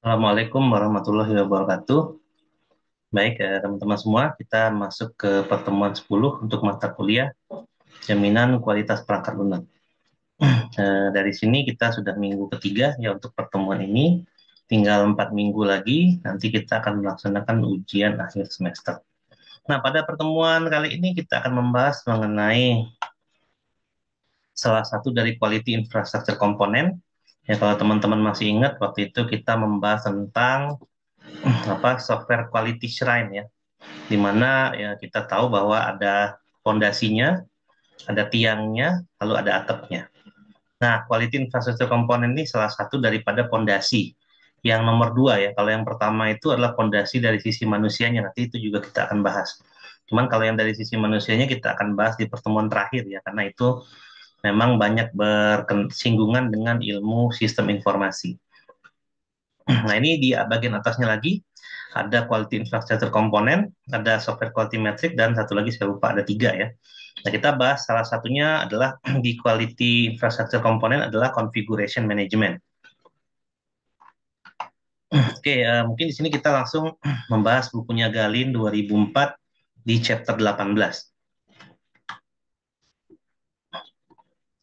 Assalamualaikum warahmatullahi wabarakatuh. Baik, teman-teman semua, kita masuk ke pertemuan 10 untuk mata kuliah Jaminan Kualitas Perangkat Lunak. Dari sini kita sudah minggu ketiga ya untuk pertemuan ini. Tinggal 4 minggu lagi, nanti kita akan melaksanakan ujian akhir semester. Nah, pada pertemuan kali ini kita akan membahas mengenai salah satu dari quality infrastructure komponen. Ya, kalau teman-teman masih ingat, waktu itu kita membahas tentang software quality shrine ya, di mana ya kita tahu bahwa ada fondasinya, ada tiangnya, lalu ada atapnya. Nah, quality infrastructure komponen ini salah satu daripada fondasi. Yang nomor dua ya, kalau yang pertama itu adalah fondasi dari sisi manusianya, nanti itu juga kita akan bahas. Cuman kalau yang dari sisi manusianya kita akan bahas di pertemuan terakhir ya, karena itu memang banyak bersinggungan dengan ilmu sistem informasi. Nah, ini di bagian atasnya lagi ada quality infrastructure komponen, ada software quality metric, dan satu lagi saya lupa ada tiga ya. Nah, kita bahas salah satunya adalah di quality infrastructure komponen adalah configuration management. Oke, mungkin di sini kita langsung membahas bukunya Galin 2004 di chapter 18.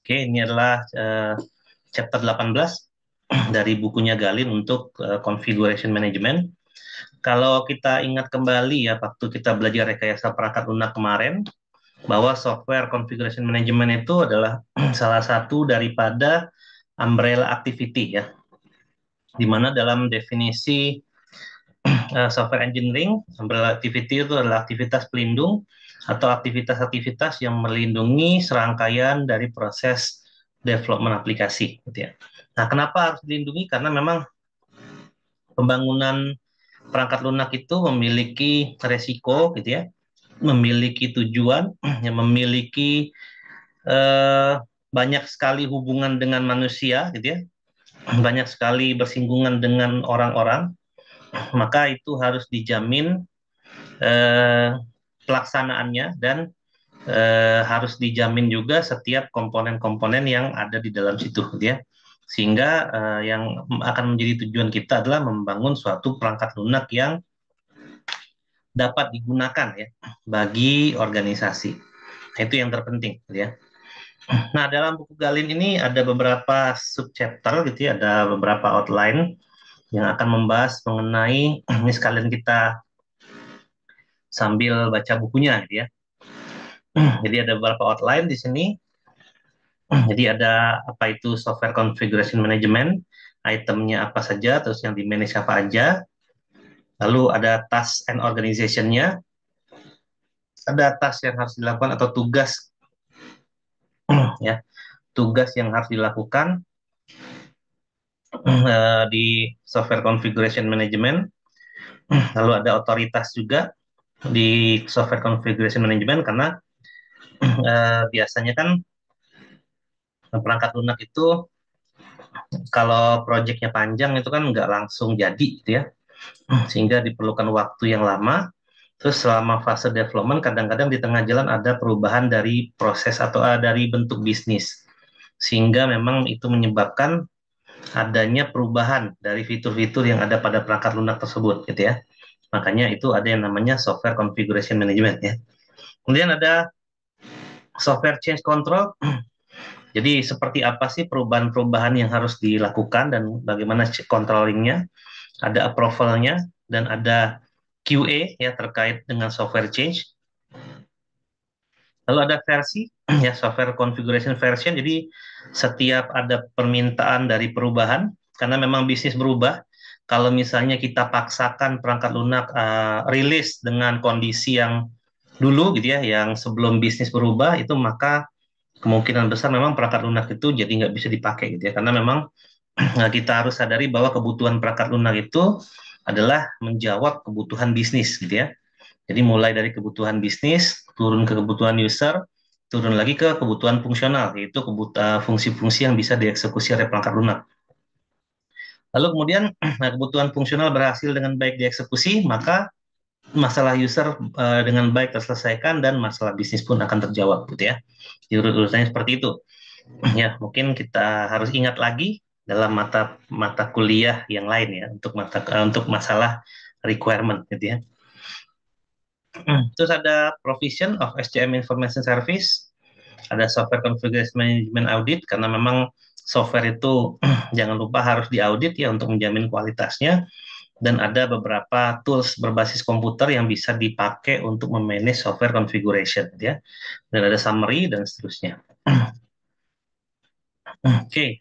Oke, ini adalah chapter 18 dari bukunya Galin untuk configuration management. Kalau kita ingat kembali ya, waktu kita belajar rekayasa perangkat lunak kemarin, bahwa software configuration management itu adalah salah satu daripada umbrella activity ya, di mana dalam definisi software engineering, umbrella activity itu adalah aktivitas pelindung atau aktivitas-aktivitas yang melindungi serangkaian dari proses development aplikasi, gitu ya. Nah, kenapa harus dilindungi? Karena memang pembangunan perangkat lunak itu memiliki resiko, gitu ya, memiliki tujuan, yang memiliki eh, banyak sekali hubungan dengan manusia, gitu ya, banyak sekali bersinggungan dengan orang-orang, maka itu harus dijamin eh, pelaksanaannya dan harus dijamin juga setiap komponen-komponen yang ada di dalam situ, gitu ya. Sehingga yang akan menjadi tujuan kita adalah membangun suatu perangkat lunak yang dapat digunakan ya bagi organisasi. Nah, itu yang terpenting, gitu ya. Nah, dalam buku Galin ini ada beberapa subchapter gitu ya, ada beberapa outline yang akan membahas mengenai ini sekalian kita sambil baca bukunya gitu ya. Jadi ada beberapa outline di sini. Jadi ada apa itu software configuration management, itemnya apa saja, terus yang di manage apa aja. Lalu ada task and organization-nya, ada task yang harus dilakukan atau tugas ya, tugas yang harus dilakukan di software configuration management. Lalu ada otoritas juga di software configuration management karena biasanya kan perangkat lunak itu kalau proyeknya panjang itu kan nggak langsung jadi gitu ya, sehingga diperlukan waktu yang lama. Terus selama fase development kadang-kadang di tengah jalan ada perubahan dari proses atau dari bentuk bisnis, sehingga memang itu menyebabkan adanya perubahan dari fitur-fitur yang ada pada perangkat lunak tersebut gitu ya. Makanya itu ada yang namanya software configuration management ya. Kemudian ada software change control. Jadi seperti apa sih perubahan-perubahan yang harus dilakukan dan bagaimana controllingnya, ada approvalnya, dan ada QA ya terkait dengan software change. Lalu ada versi ya software configuration version. Jadi setiap ada permintaan dari perubahan karena memang bisnis berubah. Kalau misalnya kita paksakan perangkat lunak rilis dengan kondisi yang dulu gitu ya, yang sebelum bisnis berubah itu, maka kemungkinan besar memang perangkat lunak itu jadi nggak bisa dipakai gitu ya, karena memang kita harus sadari bahwa kebutuhan perangkat lunak itu adalah menjawab kebutuhan bisnis gitu ya. Jadi mulai dari kebutuhan bisnis turun ke kebutuhan user, turun lagi ke kebutuhan fungsional, yaitu fungsi-fungsi yang bisa dieksekusi oleh perangkat lunak. Lalu kemudian kebutuhan fungsional berhasil dengan baik dieksekusi, maka masalah user dengan baik terselesaikan dan masalah bisnis pun akan terjawab gitu ya. Di urut-urutannya seperti itu. Ya, mungkin kita harus ingat lagi dalam mata mata kuliah yang lain ya untuk masalah requirement gitu ya. Terus ada provision of SCM Information Service, ada software configuration management audit karena memang software itu jangan lupa harus diaudit ya untuk menjamin kualitasnya, dan ada beberapa tools berbasis komputer yang bisa dipakai untuk memanage software configuration ya, dan ada summary dan seterusnya. Oke,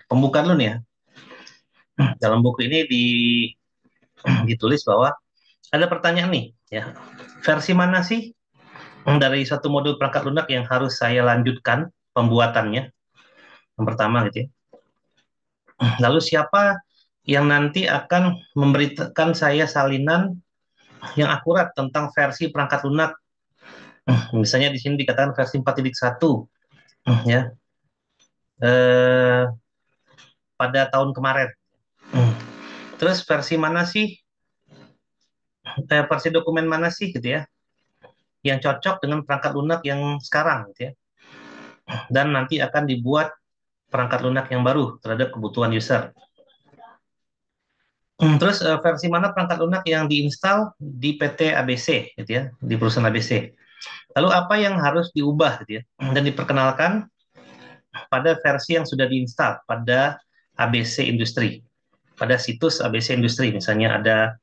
pembukaan dulu nih ya. Dalam buku ini ditulis bahwa ada pertanyaan nih ya, versi mana sih dari satu modul perangkat lunak yang harus saya lanjutkan pembuatannya, yang pertama gitu ya. Lalu siapa yang nanti akan memberitakan saya salinan yang akurat tentang versi perangkat lunak. Misalnya di sini dikatakan versi 4.1 ya, eh, pada tahun kemarin. Terus versi mana sih, versi dokumen mana sih gitu ya, yang cocok dengan perangkat lunak yang sekarang gitu ya. Dan nanti akan dibuat perangkat lunak yang baru terhadap kebutuhan user. Terus versi mana perangkat lunak yang diinstal di PT ABC gitu ya, di perusahaan ABC. Lalu apa yang harus diubah gitu ya, dan diperkenalkan pada versi yang sudah diinstal pada ABC Industri, pada situs ABC Industri misalnya ada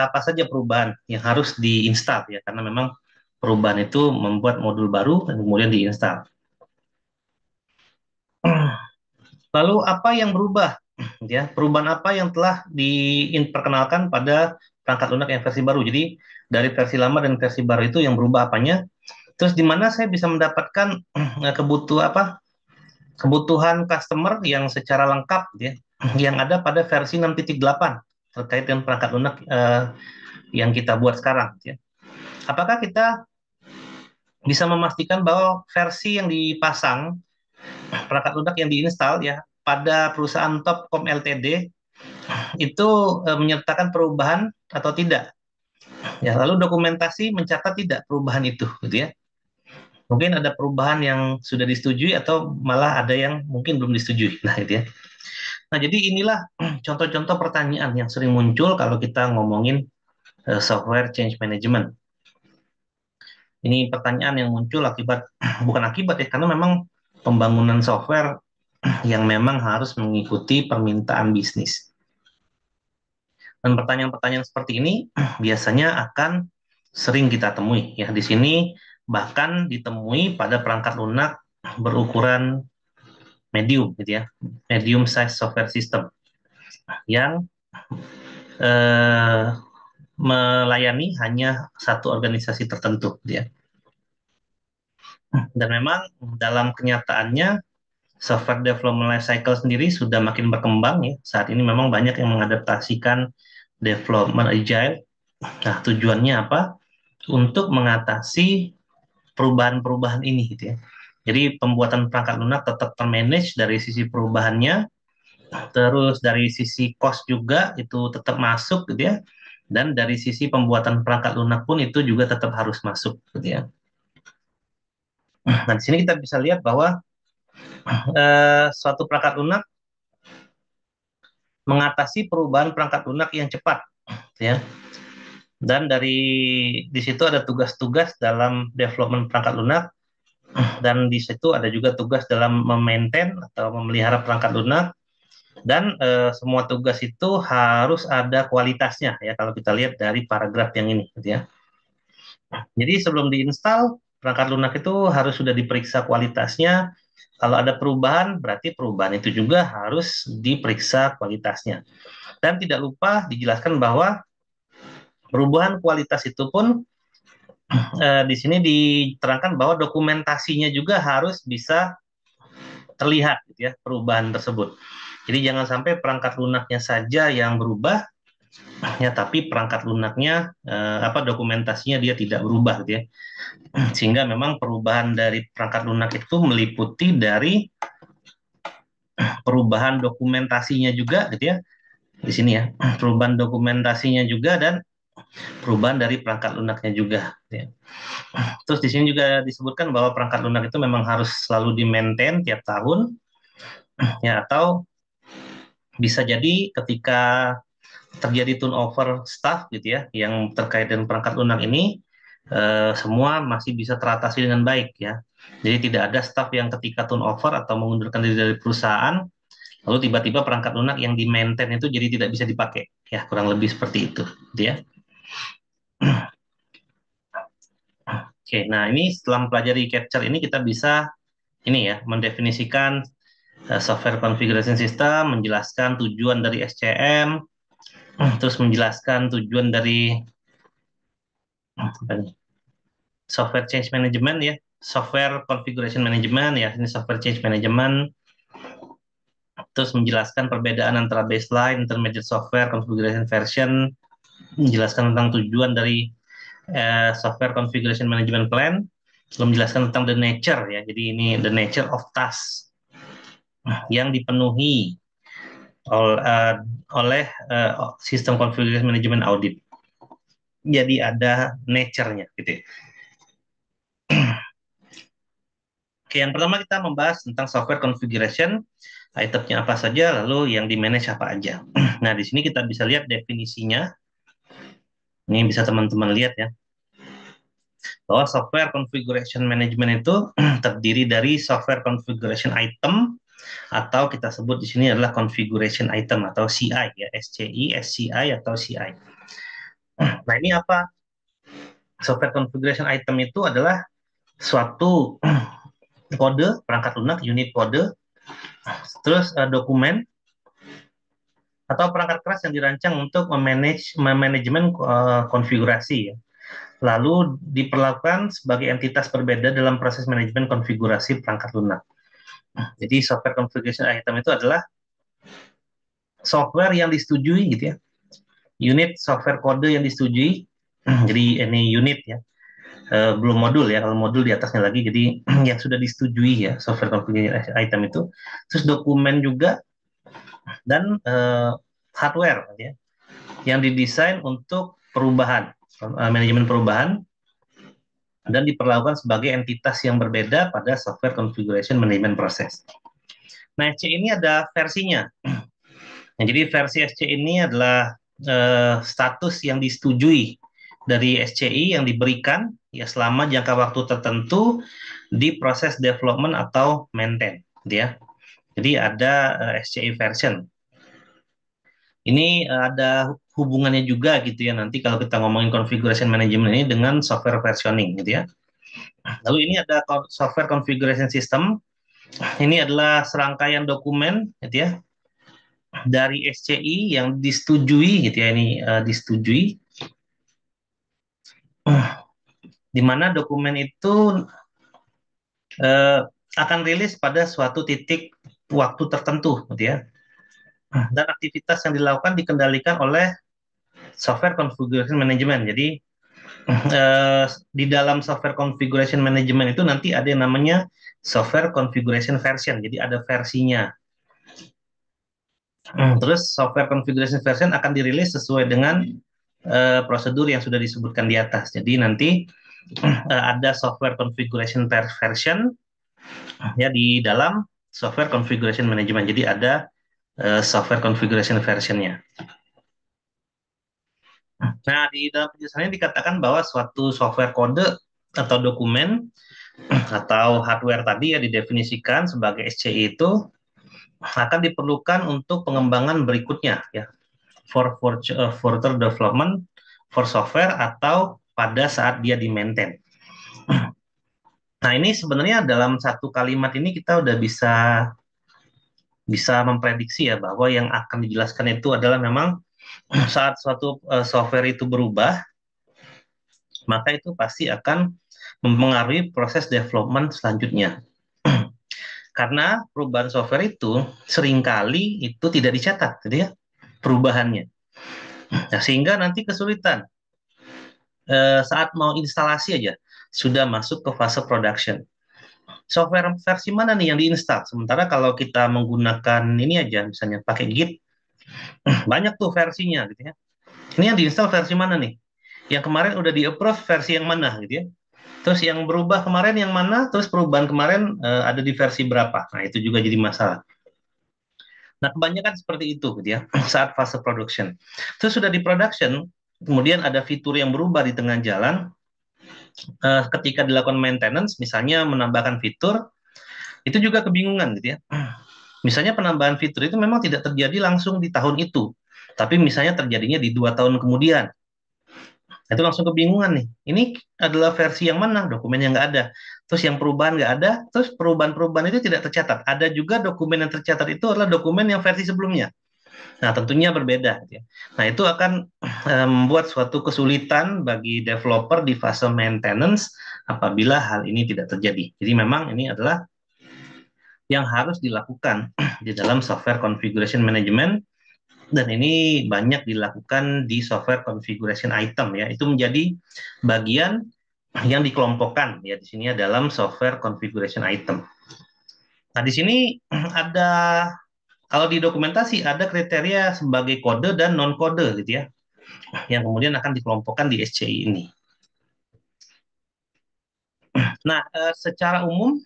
apa saja perubahan yang harus diinstal ya, karena memang perubahan itu membuat modul baru dan kemudian diinstal. Lalu apa yang berubah ya, perubahan apa yang telah diperkenalkan pada perangkat lunak yang versi baru. Jadi dari versi lama dan versi baru itu yang berubah apanya, terus di mana saya bisa mendapatkan kebutuhan customer yang secara lengkap ya, yang ada pada versi 6.8 terkait dengan perangkat lunak yang kita buat sekarang ya. Apakah kita bisa memastikan bahwa versi yang dipasang, perangkat lunak yang diinstal ya pada perusahaan Topcom Ltd itu menyertakan perubahan atau tidak? Ya, lalu dokumentasi mencatat tidak perubahan itu, gitu ya. Mungkin ada perubahan yang sudah disetujui atau malah ada yang mungkin belum disetujui. Nah, itu ya. Nah, jadi inilah contoh-contoh pertanyaan yang sering muncul kalau kita ngomongin software change management. Ini pertanyaan yang muncul akibat, bukan akibat ya, karena memang pembangunan software yang memang harus mengikuti permintaan bisnis. Dan pertanyaan-pertanyaan seperti ini biasanya akan sering kita temui ya di sini, bahkan ditemui pada perangkat lunak berukuran medium gitu ya, medium size software system yang eh, melayani hanya satu organisasi tertentu gitu ya. Dan memang dalam kenyataannya software development life cycle sendiri sudah makin berkembang ya. Saat ini memang banyak yang mengadaptasikan development agile. Nah, tujuannya apa? Untuk mengatasi perubahan-perubahan ini gitu ya. Jadi pembuatan perangkat lunak tetap termanage dari sisi perubahannya, terus dari sisi cost juga itu tetap masuk gitu ya. Dan dari sisi pembuatan perangkat lunak pun itu juga tetap harus masuk gitu ya. Nah, di sini kita bisa lihat bahwa suatu perangkat lunak mengatasi perubahan perangkat lunak yang cepat ya. Dan di situ ada tugas-tugas dalam development perangkat lunak, dan di situ ada juga tugas dalam memaintain atau memelihara perangkat lunak, dan semua tugas itu harus ada kualitasnya ya kalau kita lihat dari paragraf yang ini gitu ya. Jadi sebelum diinstal perangkat lunak itu harus sudah diperiksa kualitasnya. Kalau ada perubahan berarti perubahan itu juga harus diperiksa kualitasnya. Dan tidak lupa dijelaskan bahwa perubahan kualitas itu pun di sini diterangkan bahwa dokumentasinya juga harus bisa terlihat gitu ya, perubahan tersebut. Jadi jangan sampai perangkat lunaknya saja yang berubah ya, tapi perangkat lunaknya dokumentasinya dia tidak berubah gitu ya. Sehingga memang perubahan dari perangkat lunak itu meliputi dari perubahan dokumentasinya juga gitu ya. Di sini ya, perubahan dokumentasinya juga dan perubahan dari perangkat lunaknya juga gitu ya. Terus di sini juga disebutkan bahwa perangkat lunak itu memang harus selalu di-maintain tiap tahun, Ya, atau bisa jadi ketika terjadi turnover staff gitu ya, yang terkait dengan perangkat lunak ini, semua masih bisa teratasi dengan baik ya. Jadi tidak ada staff yang ketika turnover atau mengundurkan diri dari perusahaan, lalu tiba-tiba perangkat lunak yang di maintain itu jadi tidak bisa dipakai. Ya, kurang lebih seperti itu, gitu ya. Oke, nah ini setelah mempelajari capture ini kita bisa ini ya mendefinisikan software configuration system, menjelaskan tujuan dari SCM, terus menjelaskan tujuan dari apa nih, software change management ya, software configuration management ya, ini software change management, terus menjelaskan perbedaan antara baseline, intermediate software, configuration version, menjelaskan tentang tujuan dari software configuration management plan, lalu menjelaskan tentang the nature ya, jadi ini the nature of task yang dipenuhi oleh sistem configuration management audit. Jadi ada nature-nya gitu ya. Oke, yang pertama kita membahas tentang software configuration, itemnya apa saja, lalu yang di manage apa aja. Nah, di sini kita bisa lihat definisinya. Ini bisa teman-teman lihat ya, bahwa software configuration management itu terdiri dari software configuration item, atau kita sebut di sini adalah configuration item atau CI ya, SCI, SCI atau CI. Nah, ini apa? Software configuration item itu adalah suatu kode perangkat lunak, unit kode, terus dokumen atau perangkat keras yang dirancang untuk manajemen konfigurasi ya. Lalu diperlakukan sebagai entitas berbeda dalam proses manajemen konfigurasi perangkat lunak. Jadi software configuration item itu adalah software yang disetujui gitu ya. Unit software kode yang disetujui. Jadi ini unit ya. Belum modul ya, kalau modul di atasnya lagi. Jadi yang sudah disetujui ya software configuration item itu. Terus dokumen juga dan hardware ya, yang didesain untuk perubahan, manajemen perubahan, dan diperlakukan sebagai entitas yang berbeda pada software configuration management process. Nah, SC ini ada versinya. Nah, jadi versi SC ini adalah status yang disetujui dari SCI yang diberikan ya selama jangka waktu tertentu di proses development atau maintain, gitu ya. Jadi ada SCI version. Ini ada hubungannya juga gitu ya nanti kalau kita ngomongin configuration management ini dengan software versioning gitu ya. Lalu ini ada software configuration system. Ini adalah serangkaian dokumen gitu ya dari SCI yang disetujui gitu ya, ini disetujui, di mana dokumen itu uh, akan rilis pada suatu titik waktu tertentu gitu ya. Dan aktivitas yang dilakukan dikendalikan oleh software configuration management. Jadi di dalam software configuration management itu nanti ada yang namanya software configuration version. Jadi ada versinya. Terus software configuration version akan dirilis sesuai dengan prosedur yang sudah disebutkan di atas. Jadi nanti ada software configuration version ya di dalam software configuration management. Jadi ada software configuration versionnya. Nah, di dalam penjelasannya dikatakan bahwa suatu software kode atau dokumen atau hardware tadi ya didefinisikan sebagai SCI itu akan diperlukan untuk pengembangan berikutnya ya, for further development for software atau pada saat dia di maintain. Nah, ini sebenarnya dalam satu kalimat ini kita udah bisa memprediksi ya bahwa yang akan dijelaskan itu adalah memang saat suatu software itu berubah, maka itu pasti akan mempengaruhi proses development selanjutnya. Karena perubahan software itu seringkali itu tidak dicatat, gitu ya, perubahannya. Nah, sehingga nanti kesulitan saat mau instalasi aja sudah masuk ke fase production. Software versi mana nih yang diinstal? Sementara kalau kita menggunakan ini aja, misalnya pakai Git, banyak tuh versinya, gitu ya. Ini yang diinstal versi mana nih? Yang kemarin udah di-approve versi yang mana, gitu ya. Terus yang berubah kemarin yang mana? Terus perubahan kemarin ada di versi berapa? Nah, itu juga jadi masalah. Nah, kebanyakan seperti itu gitu ya, saat fase production. Terus sudah di production, kemudian ada fitur yang berubah di tengah jalan, ketika dilakukan maintenance, misalnya menambahkan fitur, itu juga kebingungan gitu ya. Misalnya penambahan fitur itu memang tidak terjadi langsung di tahun itu, tapi misalnya terjadinya di 2 tahun kemudian. Itu langsung kebingungan nih. Ini adalah versi yang mana? Dokumen yang nggak ada. Terus yang perubahan nggak ada, terus perubahan-perubahan itu tidak tercatat. Ada juga dokumen yang tercatat itu adalah dokumen yang versi sebelumnya. Nah, tentunya berbeda, gitu ya. Nah, itu akan membuat suatu kesulitan bagi developer di fase maintenance apabila hal ini tidak terjadi. Jadi memang ini adalah yang harus dilakukan di dalam software configuration management, dan ini banyak dilakukan di software configuration item ya. Itu menjadi bagian yang dikelompokkan ya di sini ya dalam software configuration item. Nah, di sini ada, kalau di dokumentasi ada kriteria sebagai kode dan non kode gitu ya, yang kemudian akan dikelompokkan di SCI ini. Nah, secara umum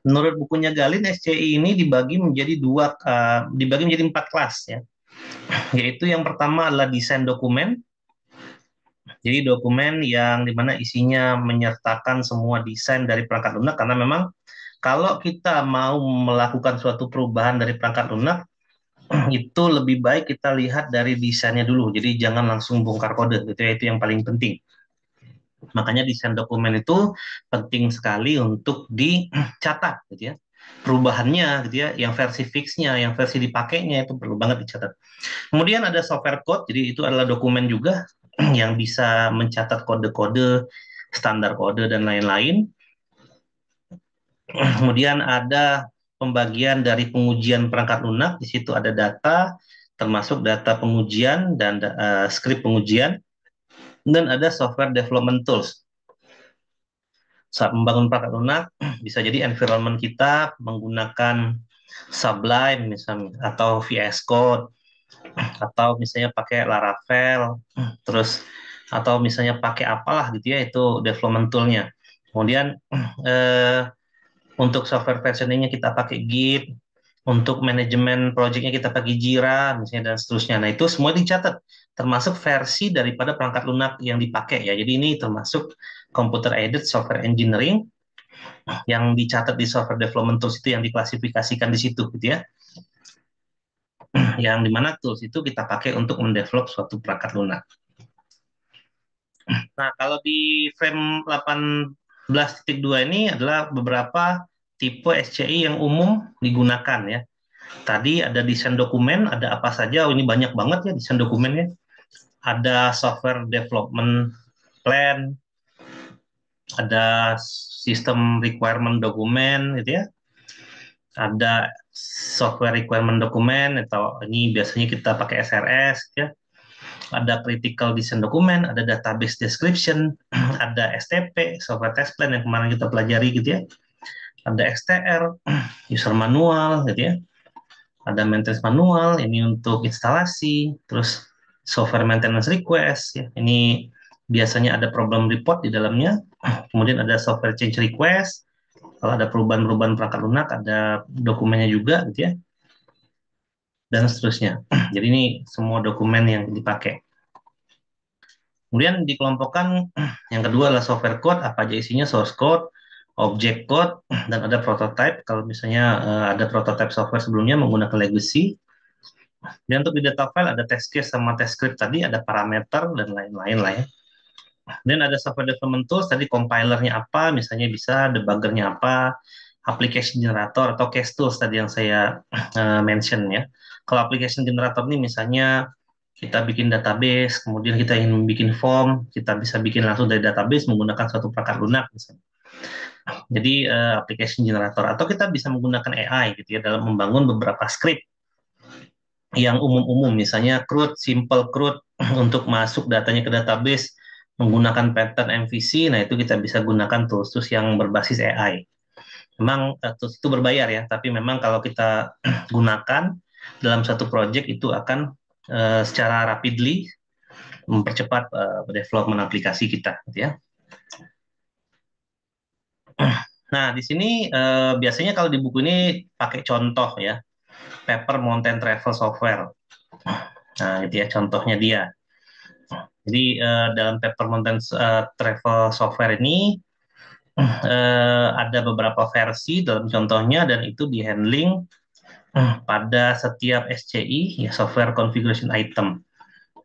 menurut bukunya Galin, SCI ini dibagi menjadi 4 kelas ya. Yaitu yang pertama adalah desain dokumen. Jadi dokumen yang dimana isinya menyertakan semua desain dari perangkat lunak, karena memang kalau kita mau melakukan suatu perubahan dari perangkat lunak, itu lebih baik kita lihat dari desainnya dulu. Jadi jangan langsung bongkar kode, gitu ya, itu yang paling penting. Makanya desain dokumen itu penting sekali untuk dicatat, gitu ya. Perubahannya, gitu ya, yang versi fixnya, yang versi dipakainya itu perlu banget dicatat. Kemudian ada software code, jadi itu adalah dokumen juga yang bisa mencatat kode-kode, standar kode, dan lain-lain. Kemudian ada pembagian dari pengujian perangkat lunak, di situ ada data, termasuk data pengujian dan skrip pengujian, dan ada software development tools. Saat membangun perangkat lunak, bisa jadi environment kita menggunakan Sublime misalnya, atau VS Code, atau misalnya pakai Laravel, terus atau misalnya pakai apalah gitu ya, itu development toolnya. Kemudian untuk software versioningnya kita pakai Git, untuk manajemen projectnya kita pakai Jira misalnya, dan seterusnya. Nah, itu semua dicatat, termasuk versi daripada perangkat lunak yang dipakai ya. Jadi ini termasuk computer aided software engineering yang dicatat di software development tools, itu yang diklasifikasikan di situ gitu ya. Yang dimana tools itu kita pakai untuk mendevelop suatu perangkat lunak. Nah, kalau di frame 18.2 ini adalah beberapa tipe SCI yang umum digunakan ya. Tadi ada desain dokumen, ada apa saja? Oh, ini banyak banget ya desain dokumennya. Ada software development plan, ada sistem requirement dokumen gitu ya. Ada software requirement dokumen, atau ini biasanya kita pakai SRS ya. Ada critical design dokumen, ada database description, ada STP, software test plan yang kemarin kita pelajari gitu ya. Ada XTR, user manual gitu ya. Ada maintenance manual, ini untuk instalasi, terus software maintenance request ya. Ini biasanya ada problem report di dalamnya. Kemudian ada software change request. Kalau ada perubahan-perubahan perangkat lunak, ada dokumennya juga gitu ya. Dan seterusnya. Jadi ini semua dokumen yang dipakai. Kemudian dikelompokkan yang kedua adalah software code, apa aja isinya, source code, object code, dan ada prototype. Kalau misalnya ada prototype software sebelumnya menggunakan legacy. Dan untuk di data file ada test case sama test script tadi, ada parameter dan lain-lain lah ya. Dan ada software development tools, tadi compilernya apa, misalnya bisa debuggernya apa, application generator atau case tools tadi yang saya mention ya. Kalau application generator ini misalnya kita bikin database, kemudian kita ingin bikin form, kita bisa bikin langsung dari database menggunakan suatu perangkat lunak misalnya. Jadi application generator, atau kita bisa menggunakan AI gitu ya dalam membangun beberapa script yang umum-umum, misalnya CRUD, simple CRUD untuk masuk datanya ke database menggunakan pattern MVC. Nah, itu kita bisa gunakan tools-tools yang berbasis AI. Memang tools itu berbayar ya, tapi memang kalau kita gunakan dalam satu project itu akan secara rapidly mempercepat development aplikasi kita, gitu ya. Nah, di sini biasanya kalau di buku ini pakai contoh ya. Paper Mountain Travel Software. Nah, itu ya contohnya dia. Jadi dalam Paper Mountain Travel Software ini ada beberapa versi dalam contohnya dan itu di-handling pada setiap SCI, ya Software Configuration Item,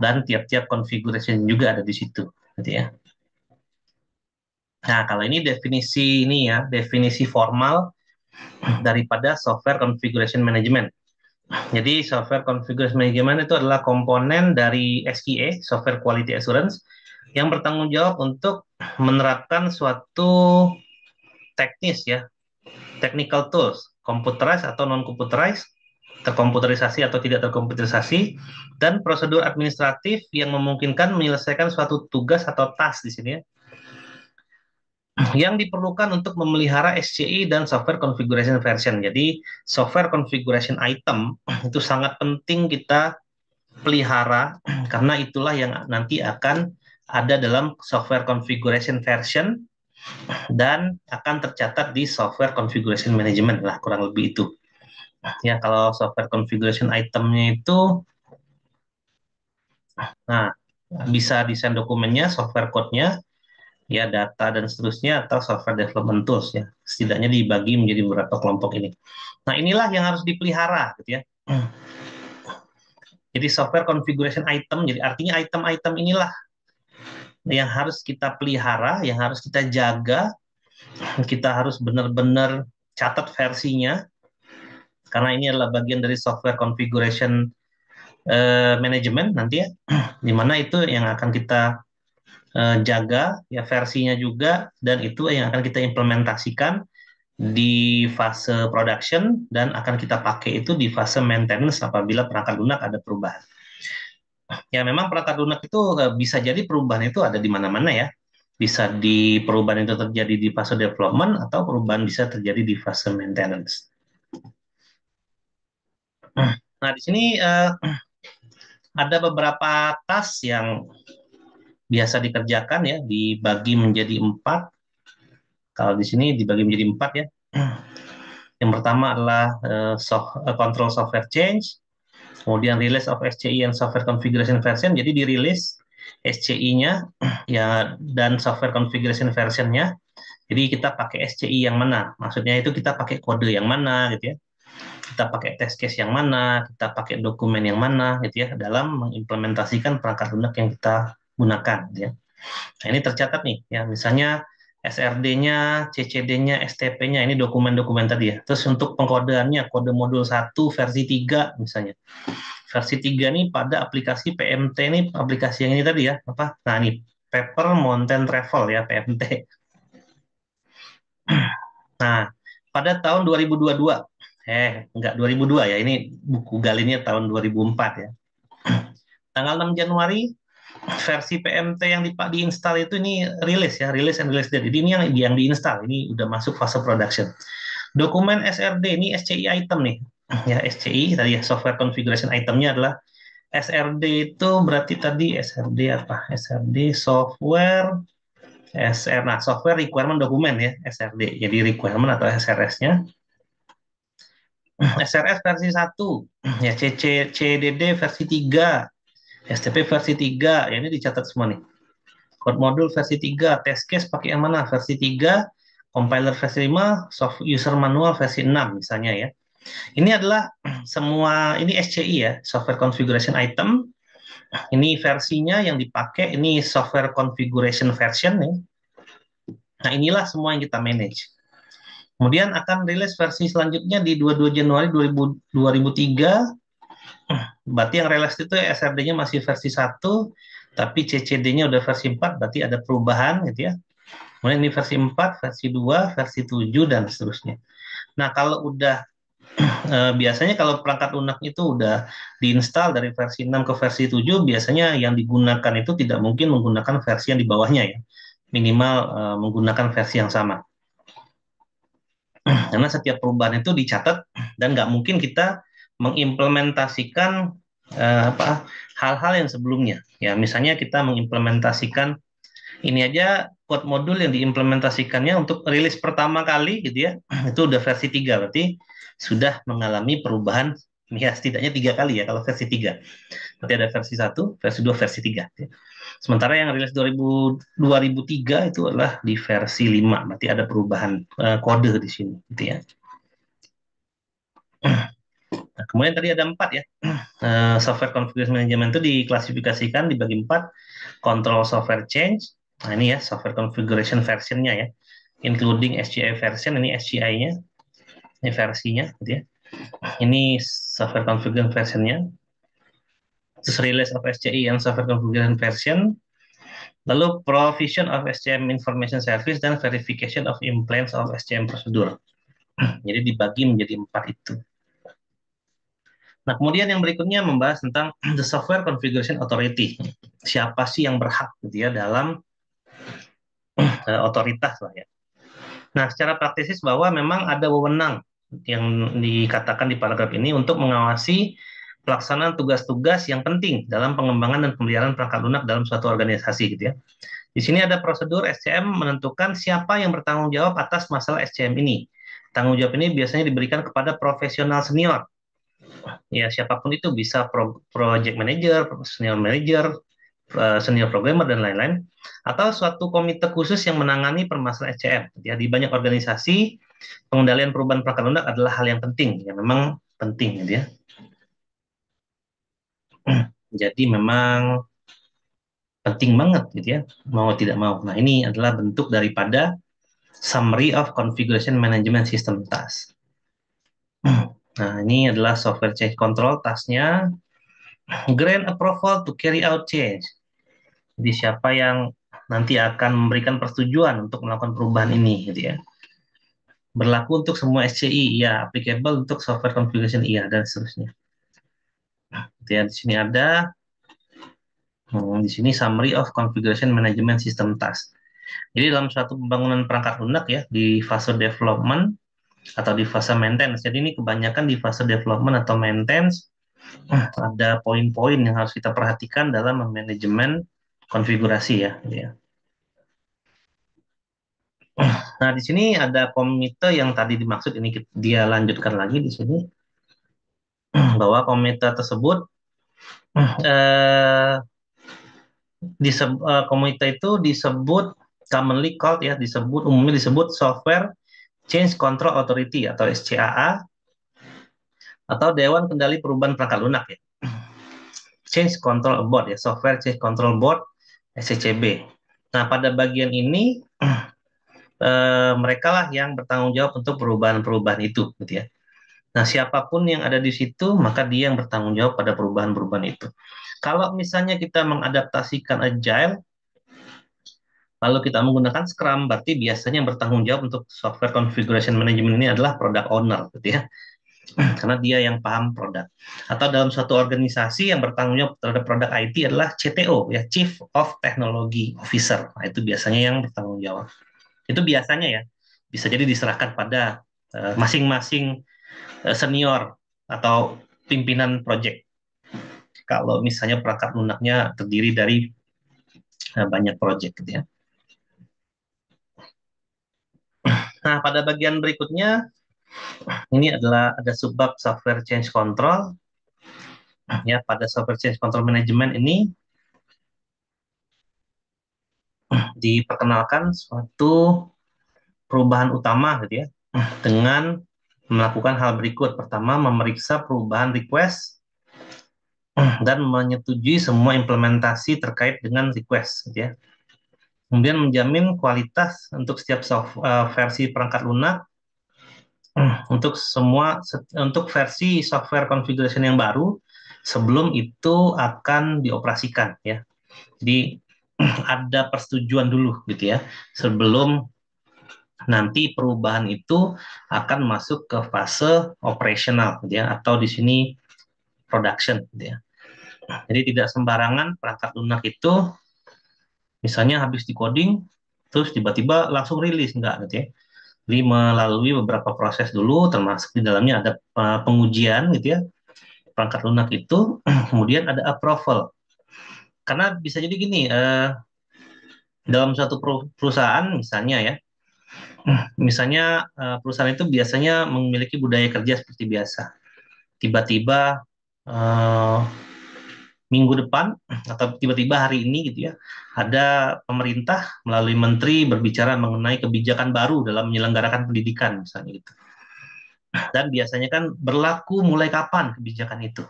dan tiap-tiap configuration juga ada di situ, gitu ya. Nah, kalau ini definisi ini ya, definisi formal daripada Software Configuration Management. Jadi Software Configuration Management itu adalah komponen dari SQA, Software Quality Assurance, yang bertanggung jawab untuk menerapkan suatu teknis ya, technical tools, computerized atau non-computerized, terkomputerisasi atau tidak terkomputerisasi, dan prosedur administratif yang memungkinkan menyelesaikan suatu tugas atau task di sini ya, yang diperlukan untuk memelihara SCI dan software configuration version. Jadi software configuration item itu sangat penting kita pelihara karena itulah yang nanti akan ada dalam software configuration version dan akan tercatat di software configuration management lah, kurang lebih itu. Ya, kalau software configuration itemnya itu, nah, bisa desain dokumennya, software code-nya, ya data dan seterusnya, atau software development tools ya. Setidaknya dibagi menjadi beberapa kelompok ini. Nah, inilah yang harus dipelihara, gitu ya. Jadi software configuration item, jadi artinya item-item inilah yang harus kita pelihara, yang harus kita jaga, kita harus benar-benar catat versinya, karena ini adalah bagian dari software configuration management nanti ya, di mana itu yang akan kita jaga ya versinya juga, dan itu yang akan kita implementasikan di fase production dan akan kita pakai itu di fase maintenance apabila perangkat lunak ada perubahan. Ya memang perangkat lunak itu bisa jadi perubahan itu ada di mana-mana ya. Bisa di perubahan itu terjadi di fase development atau perubahan bisa terjadi di fase maintenance. Nah, di sini ada beberapa task yang biasa dikerjakan ya, dibagi menjadi 4. Kalau di sini dibagi menjadi 4 ya. Yang pertama adalah control software change, kemudian release of SCI and software configuration version. Jadi dirilis SCI-nya ya dan software configuration version-nya. Jadi kita pakai SCI yang mana? Maksudnya itu kita pakai kode yang mana gitu ya. Kita pakai test case yang mana, kita pakai dokumen yang mana gitu ya dalam mengimplementasikan perangkat lunak yang kita gunakan gitu ya. Nah, ini tercatat nih ya, misalnya SRD-nya, CCD-nya, STP-nya, ini dokumen-dokumen tadi ya. Terus untuk pengkodeannya, kode modul 1 versi 3 misalnya. Versi 3 nih pada aplikasi PMT ini, aplikasi yang ini tadi ya, apa? Nah, ini Paper Mountain Travel ya, PMT. Nah, pada tahun 2022, enggak 2002 ya, ini buku Galinnya tahun 2004 ya. Tanggal 6 Januari, versi PMT yang diinstal itu ini rilis ya, rilis and release date. Jadi ini yang diinstal, ini udah masuk fase production. Dokumen SRD ini SCI item nih. Ya, SCI tadi ya, software configuration itemnya adalah SRD itu berarti tadi SRD apa? SRD software SR. Nah, software requirement dokumen ya, SRD. Jadi requirement atau SRS-nya. SRS versi 1, ya CDD versi 3, STP versi 3, ya ini dicatat semua nih. Code modul versi 3, test case pakai yang mana? Versi 3, compiler versi 5, soft user manual versi 6 misalnya ya. Ini adalah semua, ini SCI ya, software configuration item. Ini versinya yang dipakai, ini software configuration version nih. Nah, inilah semua yang kita manage. Kemudian akan rilis versi selanjutnya di 22 Januari 2003. Berarti yang rilis itu SRD-nya masih versi 1, tapi CCD-nya udah versi 4, berarti ada perubahan gitu ya. Kemudian ini versi 4, versi 2, versi 7, dan seterusnya. Nah, kalau udah biasanya kalau perangkat lunak itu udah diinstal dari versi 6 ke versi 7, biasanya yang digunakan itu tidak mungkin menggunakan versi yang di bawahnya ya. Minimal menggunakan versi yang sama. Karena setiap perubahan itu dicatat dan nggak mungkin kita mengimplementasikan hal-hal yang sebelumnya. Ya, misalnya kita mengimplementasikan ini aja code modul yang diimplementasikannya untuk rilis pertama kali gitu ya, itu udah versi 3, berarti sudah mengalami perubahan Ya, setidaknya 3 kali ya kalau versi 3. Nanti ada versi 1, versi 2, versi 3. Ya. Sementara yang rilis 2003 itu adalah di versi 5. Berarti ada perubahan kode di sini. Gitu ya. Nah, kemudian tadi ada 4 ya. Software configuration management itu diklasifikasikan dibagi 4. Control software change. Nah, ini ya software configuration versionnya ya. Including SCI version, ini SCI-nya. Ini versinya. Gitu ya. Ini software configuration versionnya. Terus release of SCI yang software configuration version. Lalu provision of SCM information service dan verification of implants of SCM prosedur. Jadi dibagi menjadi 4 itu. Nah, kemudian yang berikutnya membahas tentang the software configuration authority. Siapa sih yang berhak gitu ya dalam otoritas lah ya. Nah, secara praktis bahwa memang ada wewenang yang dikatakan di paragraf ini untuk mengawasi pelaksanaan tugas-tugas yang penting dalam pengembangan dan pemeliharaan perangkat lunak dalam suatu organisasi gitu ya. Di sini ada prosedur SCM menentukan siapa yang bertanggung jawab atas masalah SCM ini. Tanggung jawab ini biasanya diberikan kepada profesional senior. Ya, siapapun itu bisa project manager, senior manager, senior programmer dan lain-lain, atau suatu komite khusus yang menangani permasalahan SCM. Ya, di banyak organisasi pengendalian perubahan perangkat lunak adalah hal yang penting, ya memang penting gitu ya. Jadi memang penting banget gitu ya, mau tidak mau. Nah, ini adalah bentuk daripada summary of configuration management system task. Nah, ini adalah software change control tasknya. Grant approval to carry out change. Jadi siapa yang nanti akan memberikan persetujuan untuk melakukan perubahan ini gitu ya. Berlaku untuk semua SCI, ya, applicable untuk software configuration, iya, dan seterusnya. Gitu ya, di sini ada, di sini summary of configuration management system task. Jadi dalam suatu pembangunan perangkat lunak ya, di fase development atau di fase maintenance. Jadi ini kebanyakan di fase development atau maintenance, ada poin-poin yang harus kita perhatikan dalam manajemen konfigurasi ya. Gitu ya. Nah, di sini ada komite yang tadi dimaksud, ini dia lanjutkan lagi di sini bahwa komite tersebut eh, komite itu disebut commonly called ya, disebut umumnya disebut Software Change Control Authority atau SCAA atau Dewan Kendali Perubahan Perangkat Lunak ya. Change Control Board ya, Software Change Control Board SCCB. Nah, pada bagian ini mereka lah yang bertanggung jawab untuk perubahan-perubahan itu gitu ya. Nah, siapapun yang ada di situ, maka dia yang bertanggung jawab pada perubahan-perubahan itu. Kalau misalnya kita mengadaptasikan Agile, lalu kita menggunakan Scrum, berarti biasanya yang bertanggung jawab untuk software configuration management ini adalah product owner, gitu ya. Karena dia yang paham produk. Atau dalam suatu organisasi yang bertanggung jawab terhadap produk IT adalah CTO, ya, Chief of Technology Officer. Nah, itu biasanya yang bertanggung jawab. Itu biasanya ya, bisa jadi diserahkan pada masing-masing senior atau pimpinan project. Kalau misalnya perangkat lunaknya terdiri dari banyak project gitu ya. Nah, pada bagian berikutnya ini adalah ada subbab software change control. Ya, pada software change control management ini diperkenalkan suatu perubahan utama gitu ya, dengan melakukan hal berikut. Pertama, memeriksa perubahan request dan menyetujui semua implementasi terkait dengan request gitu ya. Kemudian menjamin kualitas untuk setiap versi perangkat lunak untuk versi software configuration yang baru sebelum itu akan dioperasikan ya. Jadi ada persetujuan dulu gitu ya sebelum nanti perubahan itu akan masuk ke fase operasional gitu ya, atau di sini production gitu ya. Jadi tidak sembarangan perangkat lunak itu misalnya habis di coding terus tiba-tiba langsung rilis, enggak gitu ya. Jadi melalui beberapa proses dulu, termasuk di dalamnya ada pengujian gitu ya, perangkat lunak itu, kemudian ada approval. Karena bisa jadi gini, dalam suatu perusahaan misalnya ya, misalnya perusahaan itu biasanya memiliki budaya kerja seperti biasa. tiba-tiba eh, minggu depan atau tiba-tiba hari ini gitu ya, ada pemerintah melalui menteri berbicara mengenai kebijakan baru dalam menyelenggarakan pendidikan misalnya gitu. Dan biasanya kan berlaku mulai kapan kebijakan itu?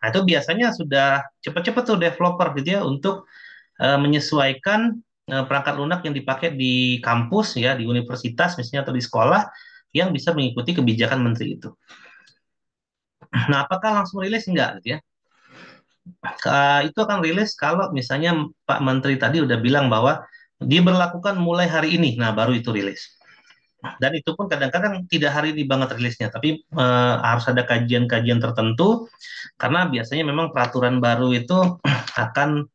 Nah, itu biasanya sudah cepat-cepat tuh developer gitu ya untuk menyesuaikan perangkat lunak yang dipakai di kampus ya, di universitas misalnya atau di sekolah yang bisa mengikuti kebijakan menteri itu. Nah, apakah langsung rilis? Enggak gitu ya. Itu akan rilis kalau misalnya Pak Menteri tadi udah bilang bahwa diberlakukan mulai hari ini. Nah, baru itu rilis. Dan itu pun kadang-kadang tidak hari ini banget rilisnya, tapi harus ada kajian-kajian tertentu karena biasanya memang peraturan baru itu akan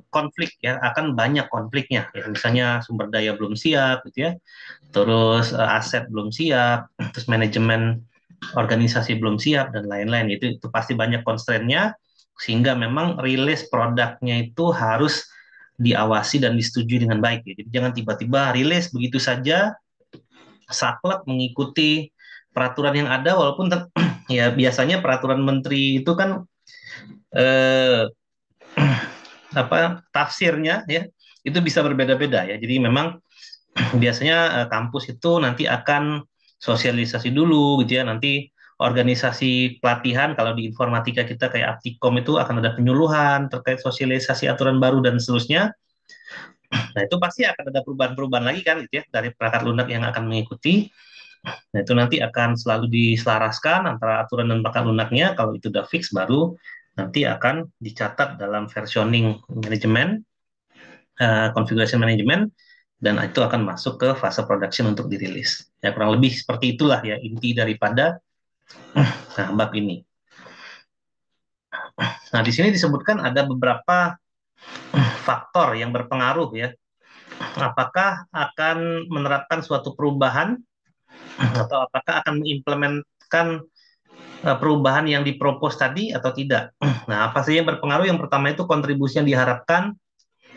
konflik ya, akan banyak konfliknya. Ya, misalnya sumber daya belum siap, gitu ya, terus aset belum siap, terus manajemen organisasi belum siap dan lain-lain. Itu pasti banyak constraint-nya, sehingga memang rilis produknya itu harus diawasi dan disetujui dengan baik. Ya. Jadi jangan tiba-tiba rilis begitu saja, saklek mengikuti peraturan yang ada, walaupun ya biasanya peraturan menteri itu kan eh, apa tafsirnya ya itu bisa berbeda-beda ya. Jadi memang biasanya kampus itu nanti akan sosialisasi dulu gitu ya. Nanti organisasi pelatihan kalau di informatika kita kayak Aptikom itu akan ada penyuluhan terkait sosialisasi aturan baru dan seterusnya. Nah, itu pasti akan ada perubahan-perubahan lagi kan gitu ya dari perangkat lunak yang akan mengikuti. Nah, itu nanti akan selalu diselaraskan antara aturan dan perangkat lunaknya. Kalau itu udah fix baru nanti akan dicatat dalam versioning manajemen, configuration management, dan itu akan masuk ke fase production untuk dirilis. Ya kurang lebih seperti itulah ya inti daripada bab ini. Nah, di sini disebutkan ada beberapa faktor yang berpengaruh ya. Apakah akan menerapkan suatu perubahan atau apakah akan mengimplementkan perubahan yang dipropos tadi atau tidak. Nah, apa sih yang berpengaruh? Yang pertama itu kontribusi yang diharapkan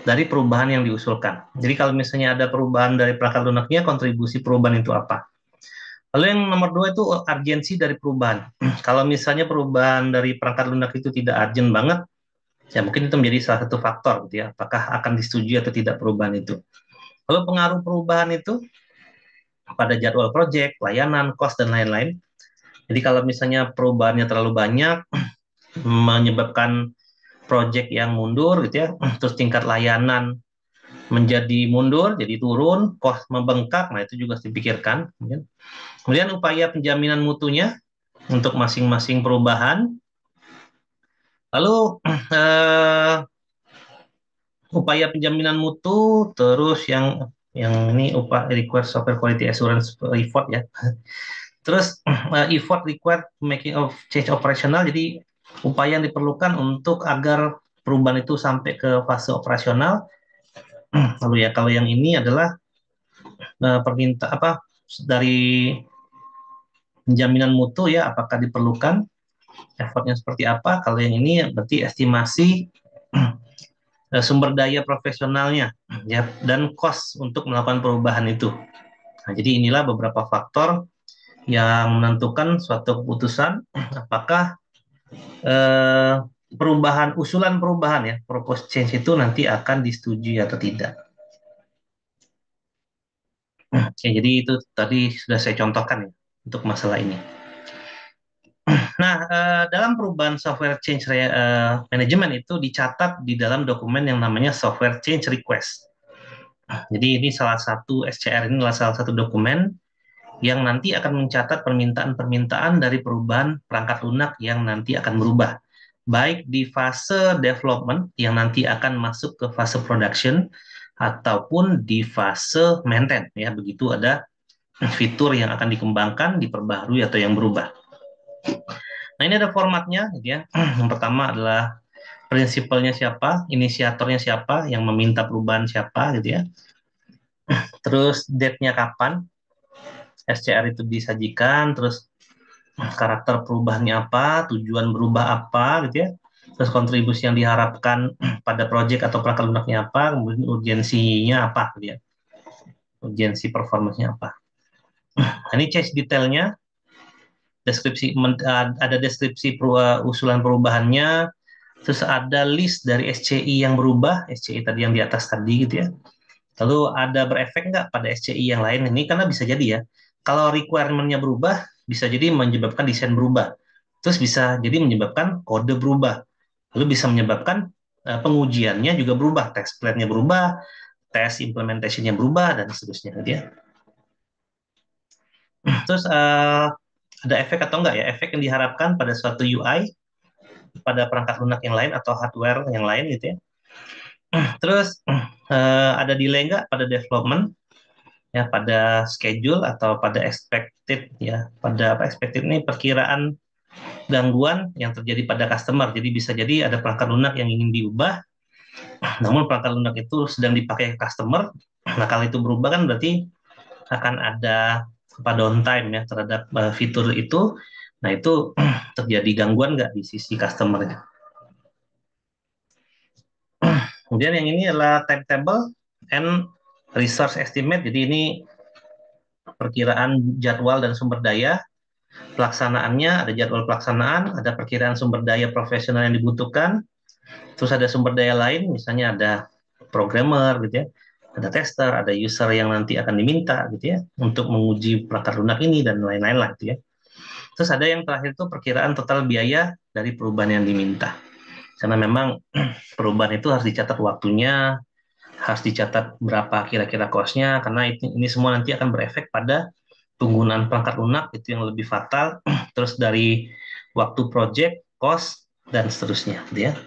dari perubahan yang diusulkan. Jadi kalau misalnya ada perubahan dari perangkat lunaknya, kontribusi perubahan itu apa? Lalu yang nomor dua itu urgensi dari perubahan. Kalau misalnya perubahan dari perangkat lunak itu tidak urgent banget, ya mungkin itu menjadi salah satu faktor gitu ya, apakah akan disetujui atau tidak perubahan itu. Lalu pengaruh perubahan itu pada jadwal proyek, layanan, cost, dan lain-lain. Jadi kalau misalnya perubahannya terlalu banyak, menyebabkan proyek yang mundur gitu ya, terus tingkat layanan menjadi mundur, jadi turun, cost membengkak, nah itu juga harus dipikirkan. Kemudian upaya penjaminan mutunya untuk masing-masing perubahan. Lalu upaya penjaminan mutu, terus yang ini upah require software quality assurance effort ya. Terus effort required making of change operational, jadi upaya yang diperlukan untuk agar perubahan itu sampai ke fase operasional. Lalu ya kalau yang ini adalah perminta apa dari penjaminan mutu ya, apakah diperlukan effortnya seperti apa. Kalau yang ini berarti estimasi sumber daya profesionalnya ya dan cost untuk melakukan perubahan itu. Nah, jadi inilah beberapa faktor yang menentukan suatu keputusan apakah eh, perubahan usulan perubahan ya proposed change itu nanti akan disetujui atau tidak. Oke, jadi itu tadi sudah saya contohkan ya untuk masalah ini. Nah, dalam perubahan software change management itu dicatat di dalam dokumen yang namanya software change request. Jadi ini salah satu SCR ini adalah salah satu dokumen yang nanti akan mencatat permintaan-permintaan dari perubahan perangkat lunak yang nanti akan berubah. Baik di fase development yang nanti akan masuk ke fase production ataupun di fase maintain ya begitu ada fitur yang akan dikembangkan, diperbaharui atau yang berubah. Nah, ini ada formatnya gitu ya. Yang pertama adalah prinsipalnya siapa, inisiatornya siapa, yang meminta perubahan siapa gitu ya. Terus date-nya kapan SCR itu disajikan, terus karakter perubahannya apa, tujuan berubah apa gitu ya. Terus kontribusi yang diharapkan pada proyek atau perangkat lunaknya apa, kemudian urgensinya apa gitu ya. Urgensi performanya apa. Nah, ini case detailnya. ada deskripsi usulan perubahannya, terus ada list dari SCI yang berubah, SCI tadi yang di atas tadi gitu ya. Lalu ada berefek nggak pada SCI yang lain ini? Karena bisa jadi ya, kalau requirement-nya berubah, bisa jadi menyebabkan desain berubah. Terus bisa jadi menyebabkan kode berubah. Lalu bisa menyebabkan pengujiannya juga berubah, test plan-nya berubah, tes implementation-nya berubah, dan seterusnya gitu ya. Terus ada efek atau enggak ya? Efek yang diharapkan pada suatu UI, pada perangkat lunak yang lain atau hardware yang lain gitu ya. Terus ada delay nggak pada development? Ya pada schedule atau pada expected ya, pada apa, expected ini perkiraan gangguan yang terjadi pada customer. Jadi bisa jadi ada perangkat lunak yang ingin diubah, namun perangkat lunak itu sedang dipakai customer. Nah kalau itu berubah kan berarti akan ada apa, downtime ya terhadap fitur itu. Nah itu terjadi gangguan nggak di sisi customer-nya. Kemudian yang ini adalah timetable and resource estimate. Jadi ini perkiraan jadwal dan sumber daya pelaksanaannya, ada jadwal pelaksanaan, ada perkiraan sumber daya profesional yang dibutuhkan, terus ada sumber daya lain, misalnya ada programmer gitu ya, ada tester, ada user yang nanti akan diminta gitu ya, untuk menguji perangkat lunak ini dan lain-lain lah gitu ya. Terus ada yang terakhir itu perkiraan total biaya dari perubahan yang diminta. Karena memang perubahan itu harus dicatat waktunya, harus dicatat berapa kira-kira cost-nya, karena ini semua nanti akan berefek pada penggunaan perangkat lunak itu yang lebih fatal, terus dari waktu project, cost, dan seterusnya, gitu ya.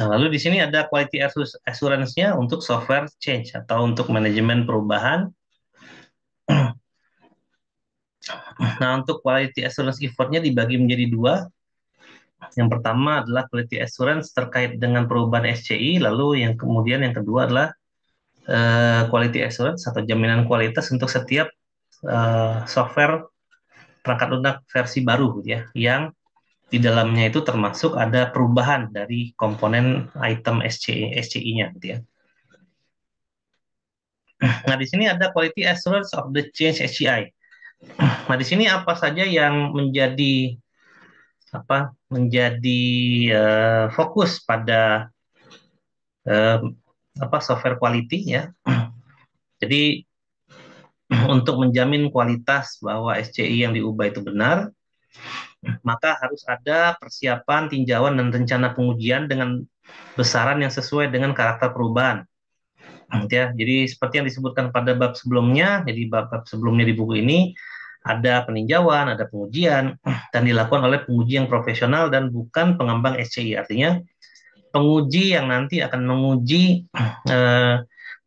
Nah, lalu di sini ada quality assurance-nya untuk software change atau untuk manajemen perubahan. Nah, untuk quality assurance effort-nya dibagi menjadi dua. Yang pertama adalah quality assurance terkait dengan perubahan SCI, lalu yang kedua adalah quality assurance atau jaminan kualitas untuk setiap software perangkat lunak versi baru gitu ya, yang di dalamnya itu termasuk ada perubahan dari komponen item SCI-nya gitu ya. Nah, di sini ada quality assurance of the change SCI. Nah, di sini apa saja yang menjadi fokus pada uh, software quality ya. Jadi untuk menjamin kualitas bahwa SCI yang diubah itu benar, maka harus ada persiapan, tinjauan, dan rencana pengujian dengan besaran yang sesuai dengan karakter perubahan. Ya, jadi seperti yang disebutkan pada bab sebelumnya, jadi bab-bab sebelumnya di buku ini ada peninjauan, ada pengujian, dan dilakukan oleh penguji yang profesional dan bukan pengembang SCI. Artinya penguji yang nanti akan menguji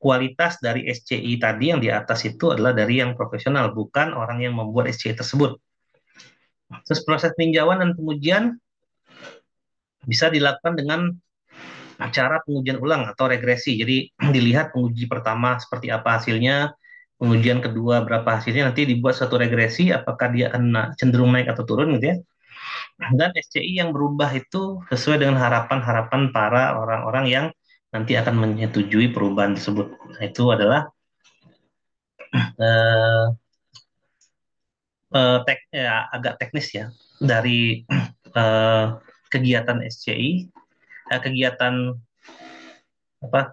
kualitas dari SCI tadi yang di atas itu adalah dari yang profesional, bukan orang yang membuat SCI tersebut. Terus proses peninjauan dan pengujian bisa dilakukan dengan cara pengujian ulang atau regresi. Jadi dilihat penguji pertama seperti apa hasilnya, pengujian kedua berapa hasilnya, nanti dibuat satu regresi apakah dia akan cenderung naik atau turun gitu ya. Dan SCI yang berubah itu sesuai dengan harapan-harapan para orang-orang yang nanti akan menyetujui perubahan tersebut. Nah, itu adalah eh, agak teknis ya dari eh, kegiatan SCI, kegiatan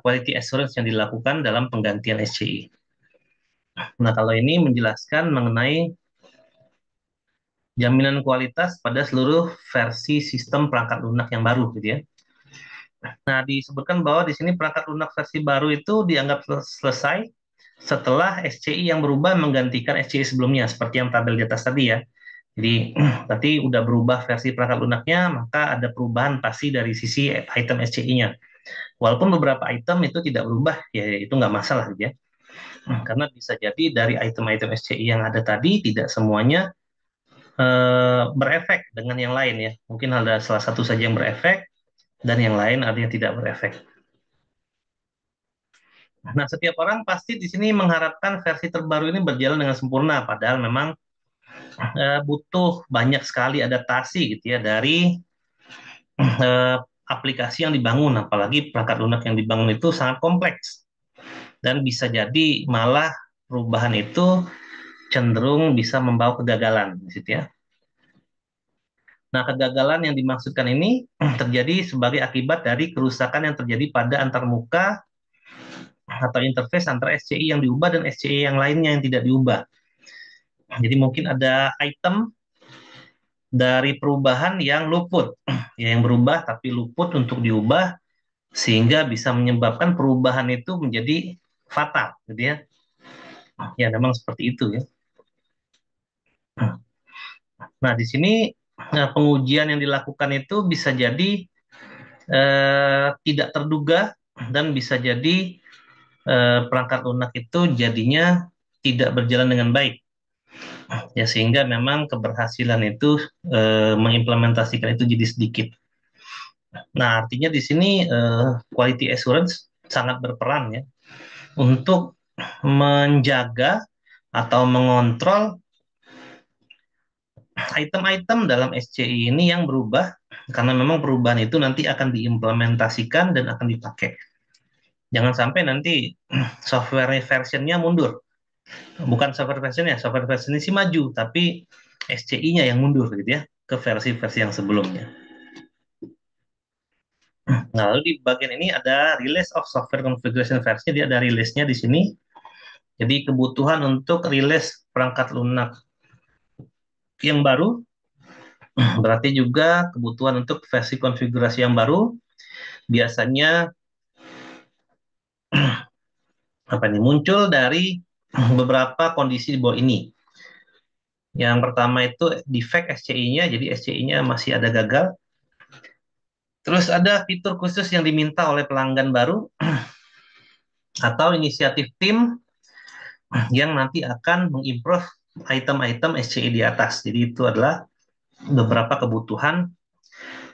quality assurance yang dilakukan dalam penggantian SCI. Nah, kalau ini menjelaskan mengenai jaminan kualitas pada seluruh versi sistem perangkat lunak yang baru, gitu ya. Nah, disebutkan bahwa di sini perangkat lunak versi baru itu dianggap selesai setelah SCI yang berubah menggantikan SCI sebelumnya, seperti yang tabel di atas tadi ya. Jadi, berarti udah berubah versi perangkat lunaknya, maka ada perubahan pasti dari sisi item SCI-nya. Walaupun beberapa item itu tidak berubah, ya itu nggak masalah, gitu ya. Karena bisa jadi dari item-item SCI yang ada tadi, tidak semuanya berefek dengan yang lain ya. Mungkin ada salah satu saja yang berefek, dan yang lain ada yang tidak berefek. Nah, setiap orang pasti di sini mengharapkan versi terbaru ini berjalan dengan sempurna, padahal memang butuh banyak sekali adaptasi gitu ya dari aplikasi yang dibangun, apalagi perangkat lunak yang dibangun itu sangat kompleks dan bisa jadi malah perubahan itu cenderung bisa membawa kegagalan di situ ya. Nah, kegagalan yang dimaksudkan ini terjadi sebagai akibat dari kerusakan yang terjadi pada antarmuka atau interface antara SCI yang diubah dan SCI yang lainnya yang tidak diubah. Jadi mungkin ada item dari perubahan yang luput, ya, yang berubah tapi luput untuk diubah sehingga bisa menyebabkan perubahan itu menjadi fatal, gitu ya. Ya, memang seperti itu ya. Nah, di sini pengujian yang dilakukan itu bisa jadi tidak terduga dan bisa jadi perangkat lunak itu jadinya tidak berjalan dengan baik. Ya, sehingga memang keberhasilan itu mengimplementasikan itu jadi sedikit. Nah, artinya di sini quality assurance sangat berperan ya untuk menjaga atau mengontrol item-item dalam SCI ini yang berubah, karena memang perubahan itu nanti akan diimplementasikan dan akan dipakai. Jangan sampai nanti software versionnya mundur. Bukan software versionnya sih maju, tapi SCI-nya yang mundur gitu ya, ke versi-versi yang sebelumnya. Nah, lalu di bagian ini ada release of software configuration versi, dia ada release-nya di sini. Jadi kebutuhan untuk release perangkat lunak yang baru, berarti juga kebutuhan untuk versi konfigurasi yang baru, biasanya apa nih, muncul dari beberapa kondisi di bawah ini. Yang pertama itu defect SCI-nya, jadi SCI-nya masih ada gagal. Terus ada fitur khusus yang diminta oleh pelanggan baru atau inisiatif tim yang nanti akan mengimprove item-item SCI di atas. Jadi itu adalah beberapa kebutuhan.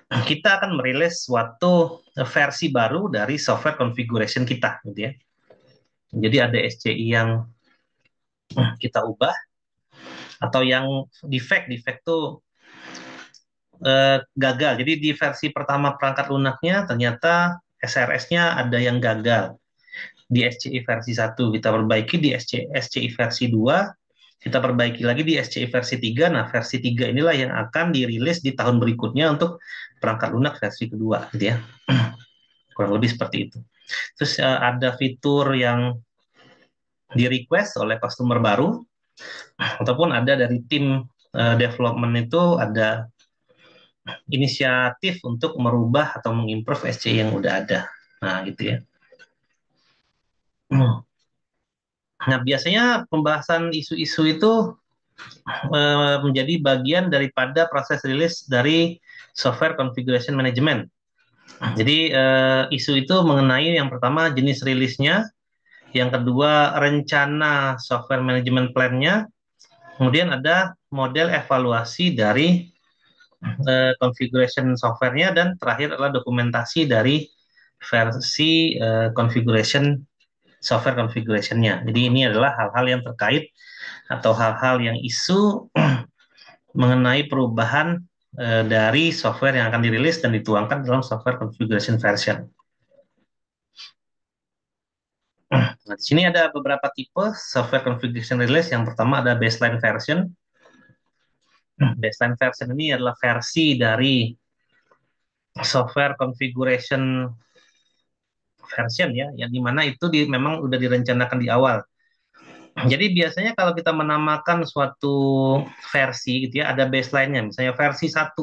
Kita akan merilis suatu versi baru dari software configuration kita, gitu ya. Jadi ada SCI yang kita ubah atau yang defect tuh gagal. Jadi di versi pertama perangkat lunaknya ternyata SRS-nya ada yang gagal. Di SCI versi 1 kita perbaiki, di SCI versi 2 kita perbaiki lagi, di SCI versi 3. Nah, versi 3 inilah yang akan dirilis di tahun berikutnya untuk perangkat lunak versi kedua, gitu ya. Kurang lebih seperti itu. Terus ada fitur yang di request oleh customer baru ataupun ada dari tim development itu ada inisiatif untuk merubah atau mengimprove SCI yang udah ada. Nah, gitu ya. Nah, biasanya pembahasan isu-isu itu menjadi bagian daripada proses rilis dari software configuration management. Jadi isu itu mengenai yang pertama jenis rilisnya, yang kedua rencana software management plan-nya, kemudian ada model evaluasi dari configuration software-nya, dan terakhir adalah dokumentasi dari versi configuration software configuration-nya. Jadi ini adalah hal-hal yang terkait atau hal-hal yang isu mengenai perubahan dari software yang akan dirilis dan dituangkan dalam software configuration version. Nah, di sini ada beberapa tipe software configuration release. Yang pertama ada baseline version. Baseline version ini adalah versi dari software configuration version ya, yang dimana itu memang udah direncanakan di awal. Jadi biasanya kalau kita menamakan suatu versi gitu ya, ada baseline-nya, misalnya versi 1,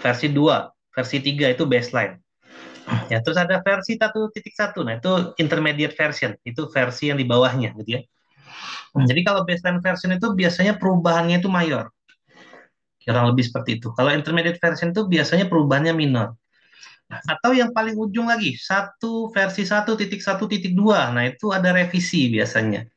versi 2, versi 3 itu baseline. Ya, terus ada versi 1.1. Nah, itu intermediate version, itu versi yang di bawahnya gitu ya. Jadi kalau baseline version itu biasanya perubahannya itu mayor. Kurang lebih seperti itu. Kalau intermediate version itu biasanya perubahannya minor. Atau yang paling ujung lagi, versi 1.1.2. Nah, itu ada revisi biasanya.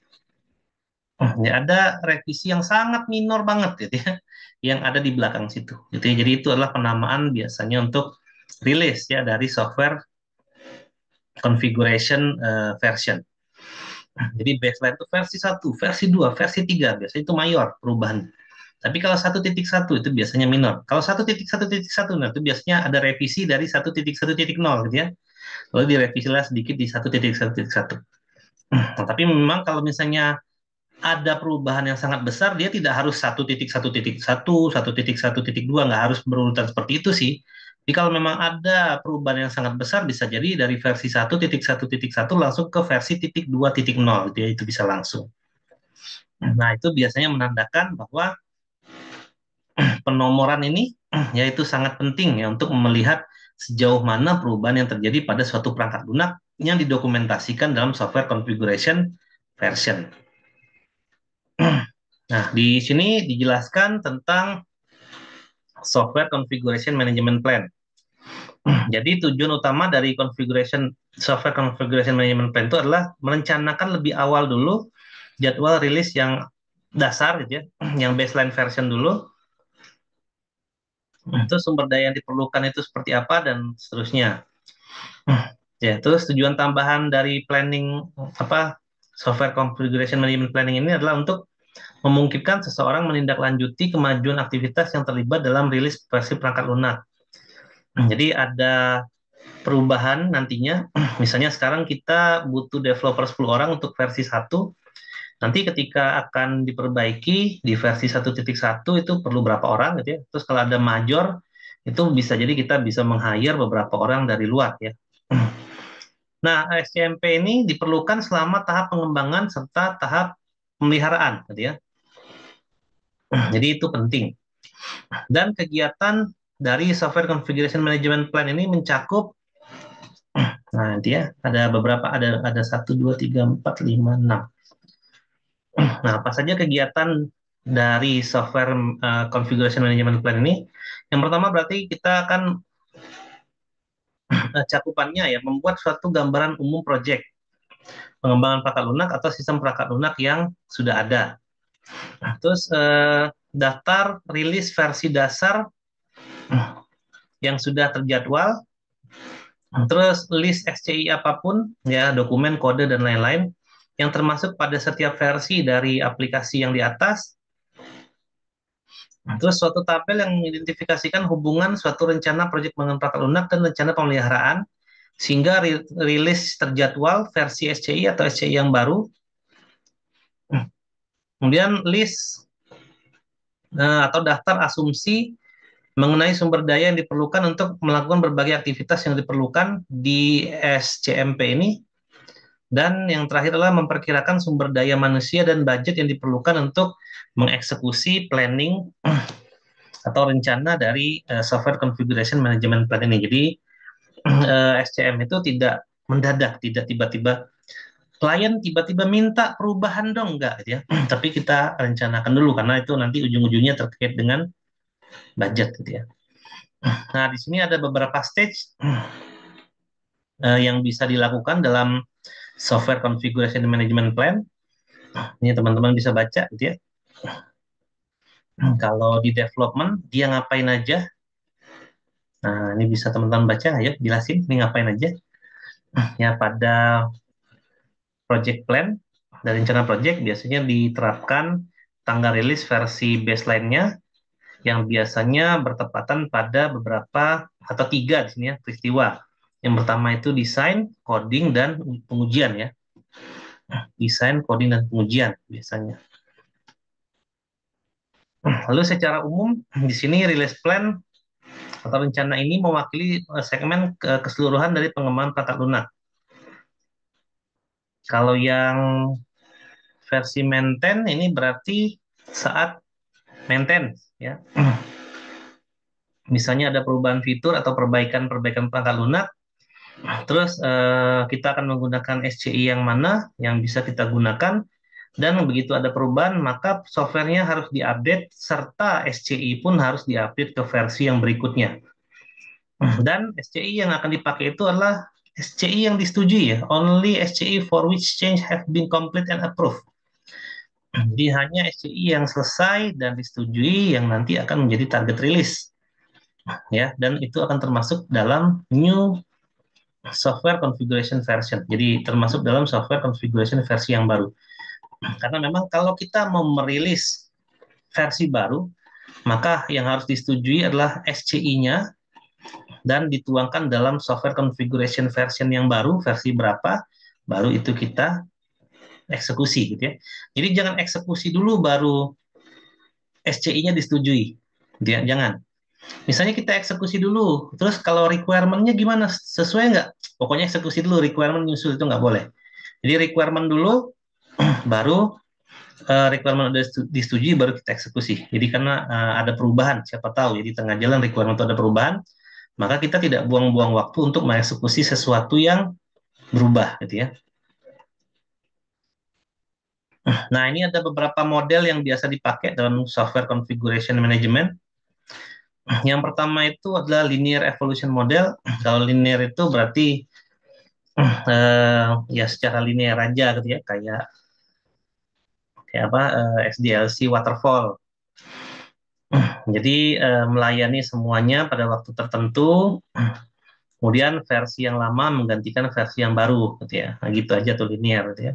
Ya, ada revisi yang sangat minor banget gitu ya, yang ada di belakang situ. Gitu ya. Jadi itu adalah penamaan biasanya untuk rilis ya dari software configuration version. Jadi baseline itu versi 1, versi 2, versi 3 biasanya itu mayor perubahan. Tapi kalau 1.1 itu biasanya minor. Kalau 1.1.1, nah itu biasanya ada revisi dari 1.1.0 gitu ya. Lalu direvisilah sedikit di 1.1.1. Nah, tapi memang kalau misalnya ada perubahan yang sangat besar, dia tidak harus 1.1.1, 1.1.2, nggak harus berurutan seperti itu sih. Jadi kalau memang ada perubahan yang sangat besar, bisa jadi dari versi 1.1.1 langsung ke versi 2.0, gitu ya, itu bisa langsung. Nah, itu biasanya menandakan bahwa penomoran ini yaitu sangat penting ya untuk melihat sejauh mana perubahan yang terjadi pada suatu perangkat lunak yang didokumentasikan dalam software configuration version. Nah, di sini dijelaskan tentang software configuration management plan. Jadi tujuan utama dari software configuration management plan itu adalah merencanakan lebih awal dulu jadwal rilis yang dasar gitu ya, yang baseline version dulu. Terus sumber daya yang diperlukan itu seperti apa dan seterusnya. Ya, terus tujuan tambahan dari planning apa software configuration management planning ini adalah untuk memungkinkan seseorang menindaklanjuti kemajuan aktivitas yang terlibat dalam rilis versi perangkat lunak. Jadi ada perubahan nantinya, misalnya sekarang kita butuh developer 10 orang untuk versi 1, nanti ketika akan diperbaiki di versi 1.1 itu perlu berapa orang gitu ya. Terus kalau ada major, itu bisa jadi kita bisa meng-hire beberapa orang dari luar ya. Nah, SCMP ini diperlukan selama tahap pengembangan serta tahap pemeliharaan gitu ya. Jadi itu penting. Dan kegiatan dari software configuration management plan ini mencakup, nah nanti ya ada beberapa, ada 1, 2, 3, 4, 5, 6. Nah, apa saja kegiatan dari software configuration management plan ini? Yang pertama berarti kita akan cakupannya ya membuat suatu gambaran umum project pengembangan perangkat lunak atau sistem perangkat lunak yang sudah ada. Terus daftar rilis versi dasar yang sudah terjadwal, terus list SCI apapun, ya dokumen, kode, dan lain-lain, yang termasuk pada setiap versi dari aplikasi yang di atas. Terus suatu tabel yang mengidentifikasikan hubungan suatu rencana proyek pengembangan perangkat lunak dan rencana pemeliharaan, sehingga rilis terjadwal versi SCI atau SCI yang baru. Kemudian list atau daftar asumsi mengenai sumber daya yang diperlukan untuk melakukan berbagai aktivitas yang diperlukan di SCMP ini. Dan yang terakhir adalah memperkirakan sumber daya manusia dan budget yang diperlukan untuk mengeksekusi planning atau rencana dari software configuration management plan ini. Jadi SCM itu tidak mendadak, tidak tiba-tiba klien tiba-tiba minta perubahan dong, enggak gitu ya. Tapi kita rencanakan dulu karena itu nanti ujung-ujungnya terkait dengan budget gitu ya. Nah, di sini ada beberapa stage yang bisa dilakukan dalam software configuration management plan. Ini teman-teman bisa baca gitu ya. Kalau di development dia ngapain aja? Nah, ini bisa teman-teman baca ya, jelasin ini ngapain aja. Ya, pada project plan dari rencana project biasanya diterapkan tanggal rilis versi baseline-nya yang biasanya bertepatan pada beberapa atau 3 di sini ya peristiwa. Yang pertama itu desain, coding, dan pengujian ya. Desain, coding, dan pengujian biasanya. Lalu secara umum di sini release plan atau rencana ini mewakili segmen keseluruhan dari pengembangan perangkat lunak. Kalau yang versi maintain ini berarti saat maintain ya. Misalnya ada perubahan fitur atau perbaikan-perbaikan perangkat lunak, terus kita akan menggunakan SCI yang mana yang bisa kita gunakan, dan begitu ada perubahan maka softwarenya harus diupdate serta SCI pun harus diupdate ke versi yang berikutnya. Dan SCI yang akan dipakai itu adalah SCI yang disetujui ya, only SCI for which change have been complete and approved. Jadi hanya SCI yang selesai dan disetujui yang nanti akan menjadi target rilis ya, dan itu akan termasuk dalam new software configuration version. Jadi termasuk dalam software configuration versi yang baru. Karena memang kalau kita mau merilis versi baru, maka yang harus disetujui adalah SCI-nya dan dituangkan dalam software configuration version yang baru, versi berapa, baru itu kita eksekusi gitu ya. Jadi jangan eksekusi dulu baru SCI-nya disetujui, gitu ya. Jangan. Misalnya kita eksekusi dulu, terus kalau requirement-nya gimana? Sesuai nggak? Pokoknya eksekusi dulu, requirement nyusul itu nggak boleh. Jadi requirement dulu, baru requirement udah disetujui, baru kita eksekusi. Jadi karena ada perubahan, siapa tahu, jadi tengah jalan requirement itu ada perubahan, maka kita tidak buang-buang waktu untuk mengeksekusi sesuatu yang berubah, gitu ya. Nah, ini ada beberapa model yang biasa dipakai dalam software configuration management. Yang pertama itu adalah linear evolution model. Kalau linear itu berarti ya secara linear aja gitu ya, kayak kayak apa SDLC waterfall. Jadi melayani semuanya pada waktu tertentu, kemudian versi yang lama menggantikan versi yang baru gitu ya. Nah, gitu aja tuh linear gitu ya.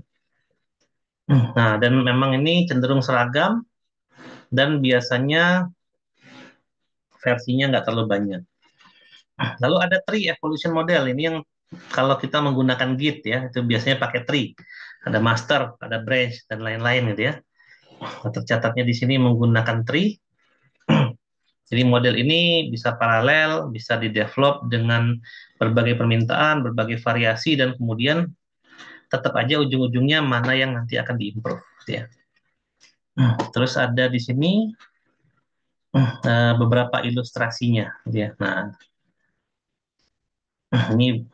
Nah, dan memang ini cenderung seragam dan biasanya versinya nggak terlalu banyak. Lalu ada tree evolution model, ini yang kalau kita menggunakan Git ya, itu biasanya pakai tree. Ada master, ada branch, dan lain-lain gitu ya. Nah, tercatatnya di sini menggunakan tree. Jadi model ini bisa paralel, bisa di-develop dengan berbagai permintaan, berbagai variasi, dan kemudian tetap aja ujung-ujungnya mana yang nanti akan diimprove gitu ya. Terus ada di sini beberapa ilustrasinya gitu ya. Nah, ini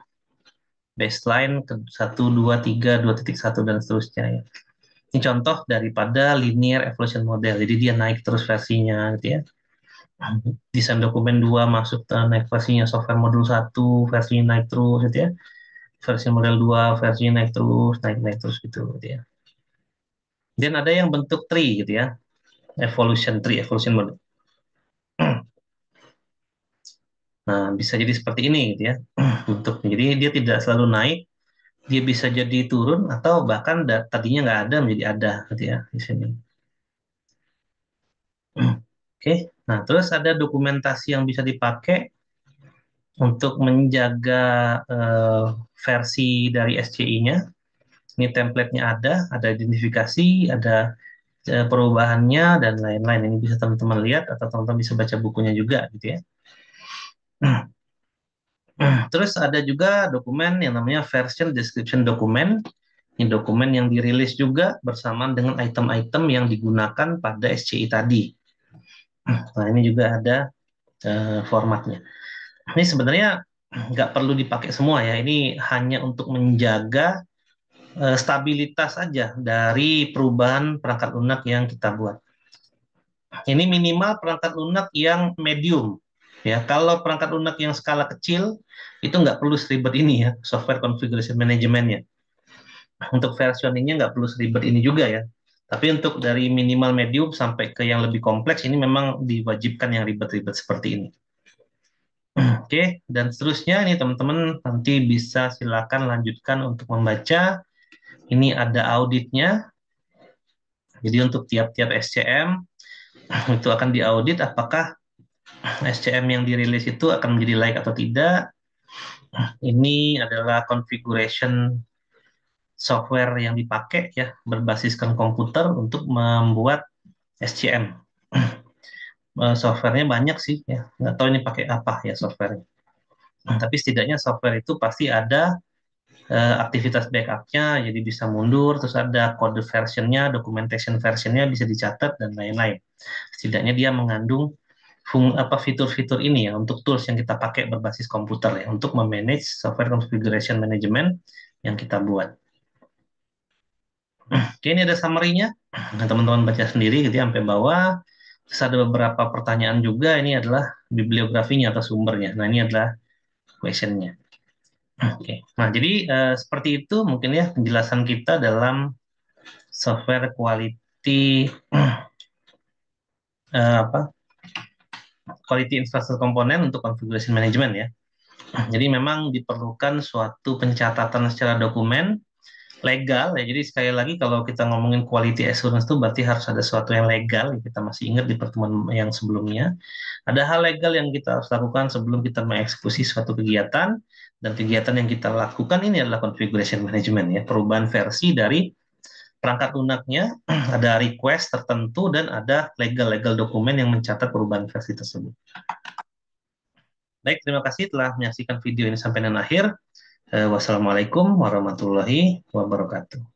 baseline ke 1, 2, 3, 2.1 dan seterusnya ya. Ini contoh daripada linear evolution model. Jadi dia naik terus versinya gitu ya. Desain dokumen 2 masuk naik versinya, software modul 1 versinya naik terus gitu ya. Versi model 2 versinya naik terus, naik terus gitu ya. Dan ada yang bentuk tree gitu ya. Evolution tree, evolution model. Nah, bisa jadi seperti ini gitu ya. Bentuknya. Jadi dia tidak selalu naik, dia bisa jadi turun atau bahkan tadinya nggak ada menjadi ada gitu ya di sini. Oke, nah terus ada dokumentasi yang bisa dipakai untuk menjaga versi dari SCI-nya. Ini template-nya ada identifikasi, ada perubahannya dan lain-lain. Ini bisa teman-teman lihat atau teman-teman bisa baca bukunya juga gitu ya. Terus ada juga dokumen yang namanya version description dokumen. Ini dokumen yang dirilis juga bersamaan dengan item-item yang digunakan pada SCI tadi. Nah, ini juga ada formatnya. Ini sebenarnya nggak perlu dipakai semua ya. Ini hanya untuk menjaga stabilitas aja dari perubahan perangkat lunak yang kita buat. Ini minimal perangkat lunak yang medium. Ya, kalau perangkat lunak yang skala kecil itu nggak perlu seribet ini ya, software configuration manajemennya. Untuk versioningnya nggak perlu seribet ini juga ya. Tapi untuk dari minimal medium sampai ke yang lebih kompleks ini memang diwajibkan yang ribet-ribet seperti ini. Oke, dan seterusnya ini teman-teman nanti bisa silakan lanjutkan untuk membaca. Ini ada auditnya. Jadi untuk tiap-tiap SCM itu akan diaudit apakah SCM yang dirilis itu akan menjadi layak atau tidak. Ini adalah configuration software yang dipakai ya berbasiskan komputer untuk membuat SCM. Softwarenya banyak sih ya, nggak tahu ini pakai apa ya softwarenya. Tapi setidaknya software itu pasti ada aktivitas backupnya, jadi bisa mundur, terus ada kode versionnya, documentation versionnya bisa dicatat dan lain-lain. Setidaknya dia mengandung fitur-fitur ini ya untuk tools yang kita pakai berbasis komputer ya untuk memanage software configuration management yang kita buat. Oke, ini ada summary-nya. Nah, teman-teman baca sendiri gitu ya, sampai bawah. Terus ada beberapa pertanyaan juga. Ini adalah bibliografinya atau sumbernya. Nah, ini adalah question-nya. Oke. Nah, jadi seperti itu mungkin ya penjelasan kita dalam software quality apa? Quality infrastructure komponen untuk configuration management ya. Jadi memang diperlukan suatu pencatatan secara dokumen legal ya. Jadi sekali lagi kalau kita ngomongin quality assurance itu berarti harus ada sesuatu yang legal. Kita masih ingat di pertemuan yang sebelumnya. Ada hal legal yang kita harus lakukan sebelum kita mengeksekusi suatu kegiatan, dan kegiatan yang kita lakukan ini adalah configuration management ya, perubahan versi dari perangkat lunaknya, ada request tertentu, dan ada legal dokumen yang mencatat perubahan versi tersebut. Baik, terima kasih telah menyaksikan video ini sampai dengan akhir. Wassalamualaikum warahmatullahi wabarakatuh.